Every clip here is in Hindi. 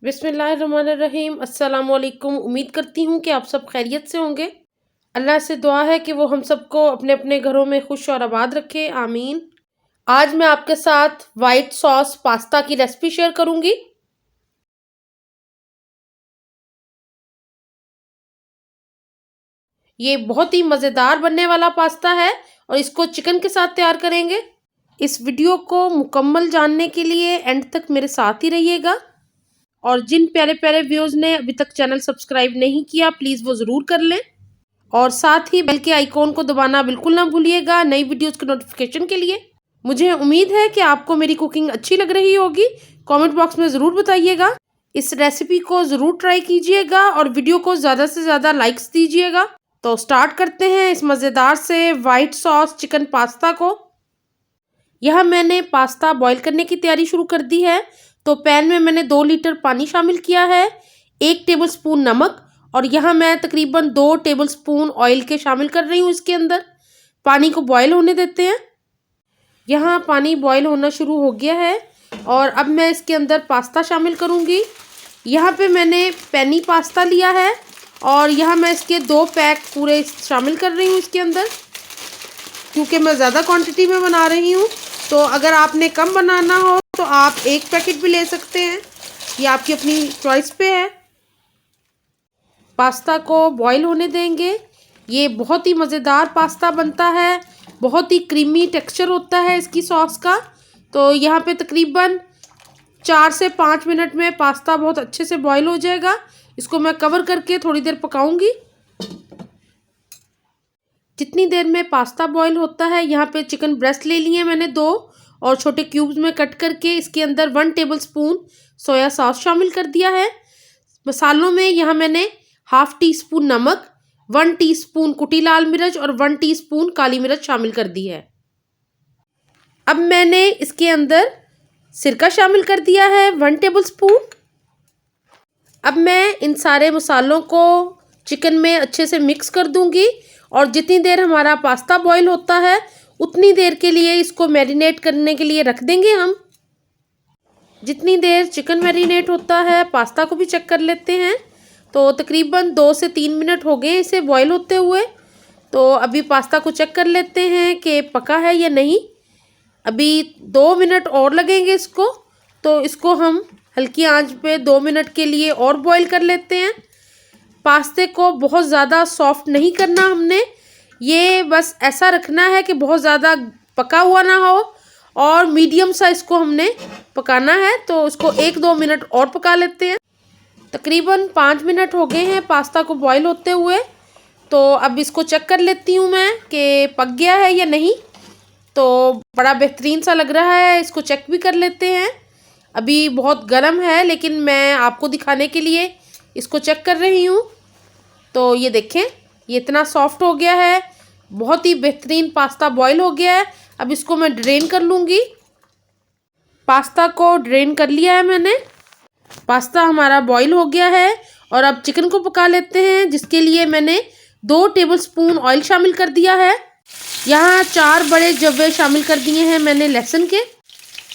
बिस्मिल्लाहिर्रहमानिर्रहीम। अस्सलाम वालेकुम। उम्मीद करती हूँ कि आप सब खैरियत से होंगे। अल्लाह से दुआ है कि वो हम सबको अपने अपने घरों में खुश और आबाद रखे, आमीन। आज मैं आपके साथ वाइट सॉस पास्ता की रेसिपी शेयर करूँगी। ये बहुत ही मज़ेदार बनने वाला पास्ता है और इसको चिकन के साथ तैयार करेंगे। इस वीडियो को मुकम्मल जानने के लिए एंड तक मेरे साथ ही रहिएगा। और जिन प्यारे प्यारे व्यूअर्स ने अभी तक चैनल सब्सक्राइब नहीं किया, प्लीज़ वो ज़रूर कर लें और साथ ही बेल के आइकॉन को दबाना बिल्कुल ना भूलिएगा नई वीडियोस के नोटिफिकेशन के लिए। मुझे उम्मीद है कि आपको मेरी कुकिंग अच्छी लग रही होगी। कमेंट बॉक्स में ज़रूर बताइएगा। इस रेसिपी को ज़रूर ट्राई कीजिएगा और वीडियो को ज़्यादा से ज़्यादा लाइक्स दीजिएगा। तो स्टार्ट करते हैं इस मज़ेदार से वाइट सॉस चिकन पास्ता को। यहाँ मैंने पास्ता बॉईल करने की तैयारी शुरू कर दी है। तो पैन में मैंने 2 लीटर पानी शामिल किया है, 1 टेबलस्पून नमक और यहाँ मैं तकरीबन 2 टेबलस्पून ऑयल के शामिल कर रही हूँ इसके अंदर। पानी को बॉईल होने देते हैं। यहाँ पानी बॉईल होना शुरू हो गया है और अब मैं इसके अंदर पास्ता शामिल करूँगी। यहाँ पे मैंने पेनी पास्ता लिया है और यहाँ मैं इसके 2 पैक पूरे शामिल कर रही हूँ इसके अंदर, क्योंकि मैं ज़्यादा क्वांटिटी में बना रही हूँ। तो अगर आपने कम बनाना हो तो आप 1 पैकेट भी ले सकते हैं, ये आपकी अपनी चॉइस पे है। पास्ता को बॉईल होने देंगे। ये बहुत ही मज़ेदार पास्ता बनता है, बहुत ही क्रीमी टेक्सचर होता है इसकी सॉस का। तो यहाँ पे तकरीबन 4 से 5 मिनट में पास्ता बहुत अच्छे से बॉईल हो जाएगा। इसको मैं कवर करके थोड़ी देर पकाऊंगी। जितनी देर में पास्ता बॉईल होता है, यहाँ पे चिकन ब्रेस्ट ले लिए मैंने 2 और छोटे क्यूब्स में कट करके इसके अंदर 1 टेबलस्पून सोया सॉस शामिल कर दिया है। मसालों में यहाँ मैंने हाफ टी स्पून नमक, 1 टीस्पून कुटी लाल मिर्च और 1 टीस्पून काली मिर्च शामिल कर दी है। अब मैंने इसके अंदर सिरका शामिल कर दिया है 1 टेबलस्पून। अब मैं इन सारे मसालों को चिकन में अच्छे से मिक्स कर दूंगी और जितनी देर हमारा पास्ता बॉईल होता है उतनी देर के लिए इसको मैरिनेट करने के लिए रख देंगे हम। जितनी देर चिकन मैरिनेट होता है पास्ता को भी चेक कर लेते हैं। तो तकरीबन 2 से 3 मिनट हो गए इसे बॉईल होते हुए। तो अभी पास्ता को चेक कर लेते हैं कि पका है या नहीं। अभी 2 मिनट और लगेंगे इसको, तो इसको हम हल्की आंच पे 2 मिनट के लिए और बॉईल कर लेते हैं। पास्ते को बहुत ज़्यादा सॉफ्ट नहीं करना हमने, ये बस ऐसा रखना है कि बहुत ज़्यादा पका हुआ ना हो और मीडियम सा इसको हमने पकाना है। तो इसको 1-2 मिनट और पका लेते हैं। तकरीबन 5 मिनट हो गए हैं पास्ता को बॉईल होते हुए। तो अब इसको चेक कर लेती हूँ मैं कि पक गया है या नहीं। तो बड़ा बेहतरीन सा लग रहा है, इसको चेक भी कर लेते हैं। अभी बहुत गर्म है लेकिन मैं आपको दिखाने के लिए इसको चेक कर रही हूँ। तो ये देखें, ये इतना सॉफ्ट हो गया है, बहुत ही बेहतरीन पास्ता बॉईल हो गया है। अब इसको मैं ड्रेन कर लूँगी। पास्ता को ड्रेन कर लिया है मैंने। पास्ता हमारा बॉईल हो गया है और अब चिकन को पका लेते हैं, जिसके लिए मैंने 2 टेबलस्पून ऑयल शामिल कर दिया है। यहाँ 4 बड़े जवे शामिल कर दिए हैं मैंने लहसुन के।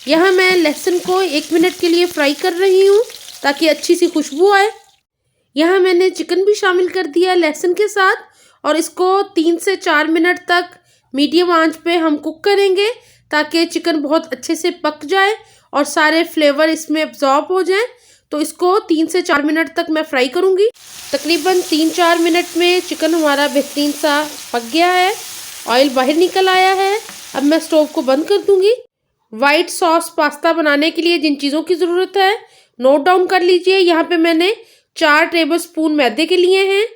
यहाँ मैं लहसुन को 1 मिनट के लिए फ्राई कर रही हूँ ताकि अच्छी सी खुशबू आए। यहाँ मैंने चिकन भी शामिल कर दिया लहसुन के साथ और इसको 3 से 4 मिनट तक मीडियम आंच पे हम कुक करेंगे ताकि चिकन बहुत अच्छे से पक जाए और सारे फ्लेवर इसमें एब्जॉर्ब हो जाएं। तो इसको 3 से 4 मिनट तक मैं फ्राई करूँगी। तकरीबन 3-4 मिनट में चिकन हमारा बेहतरीन सा पक गया है, ऑयल बाहर निकल आया है। अब मैं स्टोव को बंद कर दूँगी। वाइट सॉस पास्ता बनाने के लिए जिन चीज़ों की ज़रूरत है नोट डाउन कर लीजिए। यहाँ पे मैंने 4 टेबलस्पून मैदे के लिए हैं,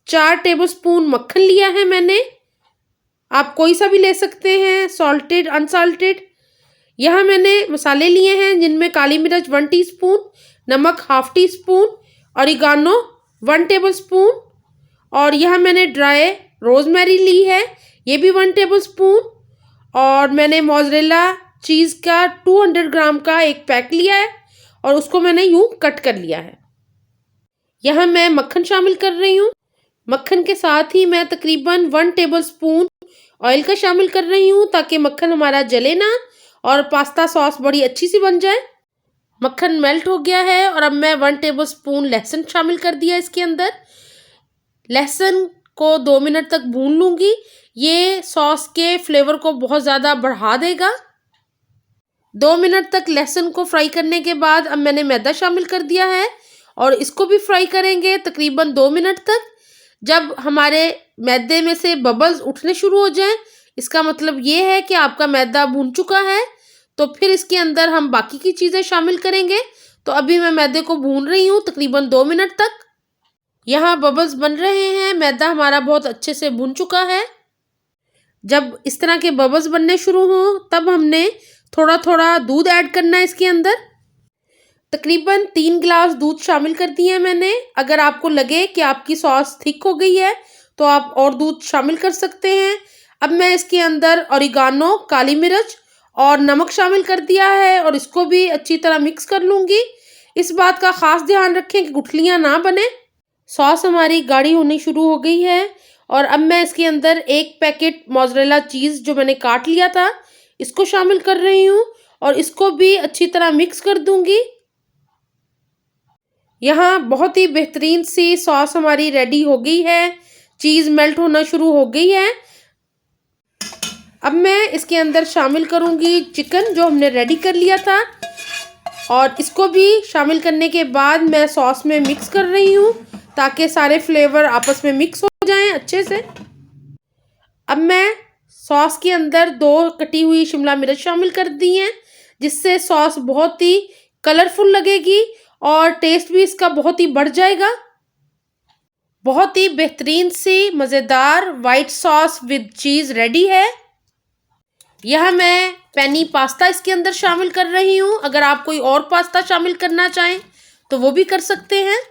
4 टेबलस्पून मक्खन लिया है मैंने, आप कोई सा भी ले सकते हैं, सॉल्टेड अनसॉल्टेड। यहाँ मैंने मसाले लिए हैं जिनमें काली मिर्च 1 टीस्पून, नमक half tea spoon, oregano 1 tablespoon और यहाँ मैंने ड्राई रोजमेरी ली है, ये भी 1 टेबलस्पून और मैंने मोज़रेला चीज़ का 200 ग्राम का एक पैक लिया है और उसको मैंने यूँ कट कर लिया है। यहाँ मैं मक्खन शामिल कर रही हूँ। मक्खन के साथ ही मैं तकरीबन 1 टेबलस्पून ऑयल का शामिल कर रही हूँ ताकि मक्खन हमारा जले ना और पास्ता सॉस बड़ी अच्छी सी बन जाए। मक्खन मेल्ट हो गया है और अब मैं 1 टेबलस्पून लहसुन शामिल कर दिया इसके अंदर। लहसुन को 2 मिनट तक भून लूँगी। ये सॉस के फ्लेवर को बहुत ज़्यादा बढ़ा देगा। 2 मिनट तक लहसुन को फ्राई करने के बाद अब मैंने मैदा शामिल कर दिया है और इसको भी फ्राई करेंगे तकरीबन 2 मिनट तक। जब हमारे मैदे में से बबल्स उठने शुरू हो जाएं, इसका मतलब ये है कि आपका मैदा भून चुका है। तो फिर इसके अंदर हम बाकी की चीज़ें शामिल करेंगे। तो अभी मैं मैदे को भून रही हूँ तकरीबन 2 मिनट तक। यहाँ बबल्स बन रहे हैं, मैदा हमारा बहुत अच्छे से भुन चुका है। जब इस तरह के बबल्स बनने शुरू हों तब हमने थोड़ा थोड़ा दूध ऐड करना है इसके अंदर। तकरीबन 3 गिलास दूध शामिल कर दिए हैं मैंने। अगर आपको लगे कि आपकी सॉस थिक हो गई है तो आप और दूध शामिल कर सकते हैं। अब मैं इसके अंदर ऑरिगानो, काली मिर्च और नमक शामिल कर दिया है और इसको भी अच्छी तरह मिक्स कर लूँगी। इस बात का ख़ास ध्यान रखें कि गुठलियाँ ना बने। सॉस हमारी गाढ़ी होनी शुरू हो गई है और अब मैं इसके अंदर 1 पैकेट मोज़रेला चीज़ जो मैंने काट लिया था इसको शामिल कर रही हूँ और इसको भी अच्छी तरह मिक्स कर दूँगी। यहाँ बहुत ही बेहतरीन सी सॉस हमारी रेडी हो गई है। चीज़ मेल्ट होना शुरू हो गई है। अब मैं इसके अंदर शामिल करूँगी चिकन जो हमने रेडी कर लिया था और इसको भी शामिल करने के बाद मैं सॉस में मिक्स कर रही हूँ ताकि सारे फ्लेवर आपस में मिक्स हो जाएं अच्छे से। अब मैं सॉस के अंदर 2 कटी हुई शिमला मिर्च शामिल कर दी हैं जिससे सॉस बहुत ही कलरफुल लगेगी और टेस्ट भी इसका बहुत ही बढ़ जाएगा। बहुत ही बेहतरीन सी मज़ेदार white sauce with cheese ready है। यह मैं पेनी पास्ता इसके अंदर शामिल कर रही हूँ। अगर आप कोई और पास्ता शामिल करना चाहें तो वो भी कर सकते हैं।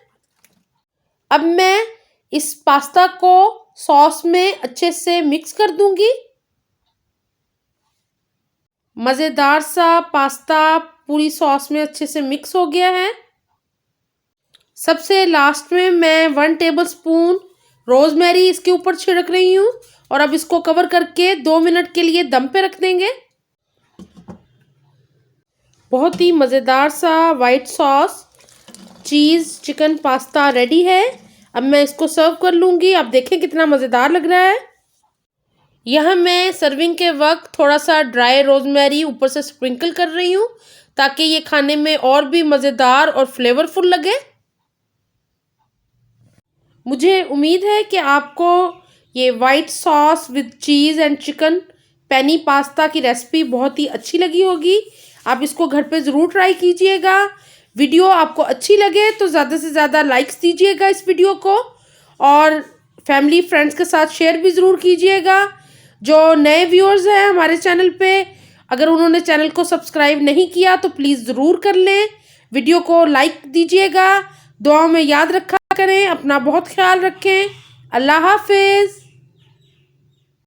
अब मैं इस पास्ता को सॉस में अच्छे से मिक्स कर दूंगी। मज़ेदार सा पास्ता पूरी सॉस में अच्छे से मिक्स हो गया है। सबसे लास्ट में मैं 1 टेबलस्पून रोज़मेरी इसके ऊपर छिड़क रही हूँ और अब इसको कवर करके 2 मिनट के लिए दम पे रख देंगे। बहुत ही मज़ेदार सा वाइट सॉस चीज़ चिकन पास्ता रेडी है। अब मैं इसको सर्व कर लूँगी। आप देखें कितना मज़ेदार लग रहा है। यहाँ मैं सर्विंग के वक्त थोड़ा सा ड्राई रोज़मेरी ऊपर से स्प्रिंकल कर रही हूँ ताकि ये खाने में और भी मज़ेदार और फ्लेवरफुल लगे। मुझे उम्मीद है कि आपको ये white sauce with cheese and chicken penne pasta की रेसिपी बहुत ही अच्छी लगी होगी। आप इसको घर पे ज़रूर ट्राई कीजिएगा। वीडियो आपको अच्छी लगे तो ज़्यादा से ज़्यादा लाइक्स दीजिएगा इस वीडियो को और फैमिली फ्रेंड्स के साथ शेयर भी ज़रूर कीजिएगा। जो नए व्यूअर्स हैं हमारे चैनल पे, अगर उन्होंने चैनल को सब्सक्राइब नहीं किया तो प्लीज़ ज़रूर कर लें। वीडियो को लाइक दीजिएगा। दुआओं में याद रखा करें। अपना बहुत ख्याल रखें। अल्लाह हाफिज़।